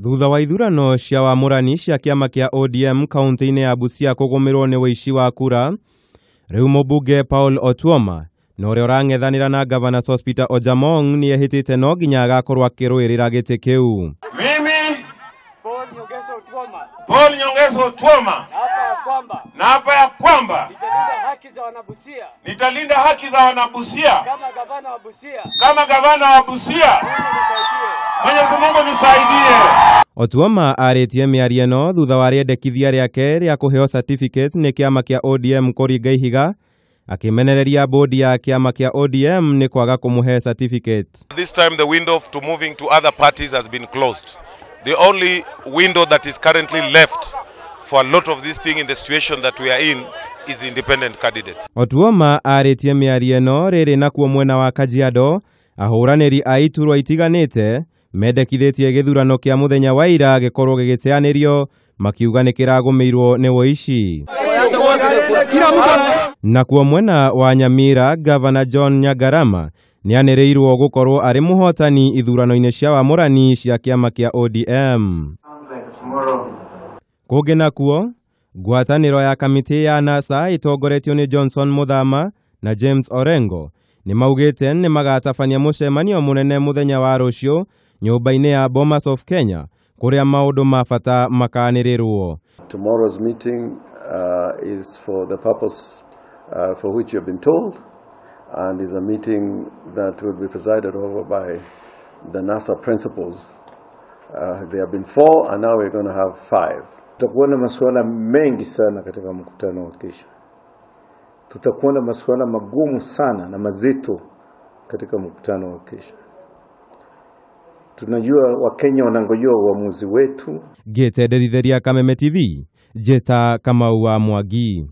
Thutha wa ithurano cia wamũrani cia kĩama kĩa ODM kaunti-inĩ ya Busia kũgũmĩrwo nĩ wĩici wa kura, rĩu mũmbunge Paul Otuoma na ũrĩa ũrang'ethanĩra na Gavana Sospeter Ojamong nĩ ehĩtĩte no nginya agakorwo akĩrũĩrĩra gĩtĩ kĩu. Mimi Paul Nyongesa Otuoma naapa ya kwamba nitalinda haki za wanabusia kama gavana wa Busia. Mwenyezi Mungu nisaidie. Otuoma arĩtie mĩario ĩno thutha wa rĩendekithia rĩake rĩa kũheo certificate nĩ kĩama kĩa ODM kũringa ihiga, akĩmenereria bodi ya kĩama kĩa ODM nĩ kwaga kũmũhe certificate. This time the window to moving to other parties has been closed. The only window that is currently left for a lot of this thing in the situation that we are in is independent candidates. Otuoma arĩtie mĩario ĩno rĩrĩ nakuo mwena wa Kajiado, ahũranĩri a iturwa itiganĩte mendekithĩtie gĩthurano kĩa mũthenya wa ira gĩkorwo gĩgĩteanĩrio, makiuga nĩ kĩragũmĩirwo nĩ woici. Nakuo mwena wa Nyamira, Gavana John Nyangarama nĩ anĩrĩirwo gũkorwo arĩ mũhotani ithurano-inĩ cia wamũrani cia kĩama kĩa ODM. Kũngĩ nakuo, ngwatanĩro ya kamĩtĩ ya NASA ĩtongoretio nĩ Johnson Muthama na James Orengo nĩ maugĩte nĩ magatabania mũcemanio mũnene mũthenya wa rũciũ nyũmba-inĩ ya Bomas of Kenya kũrĩa maũndũ ma bata makanĩrĩrwo. Tomorrow's meeting is for the purpose for which you have been told, and is a meeting that will be presided over by the NASA principals. There have been 4 and now we're going to have 5. Tutakuwa na masuala mengi sana katika mkutano wa kesho. Tutakuwa na masuala magumu sana na mazito katika mkutano wa kesho. Tunajua Wakenya wanangojea uamuzi wetu. Gĩtenderithiria Kameme TV, Jeta Kamau wa Mwangi.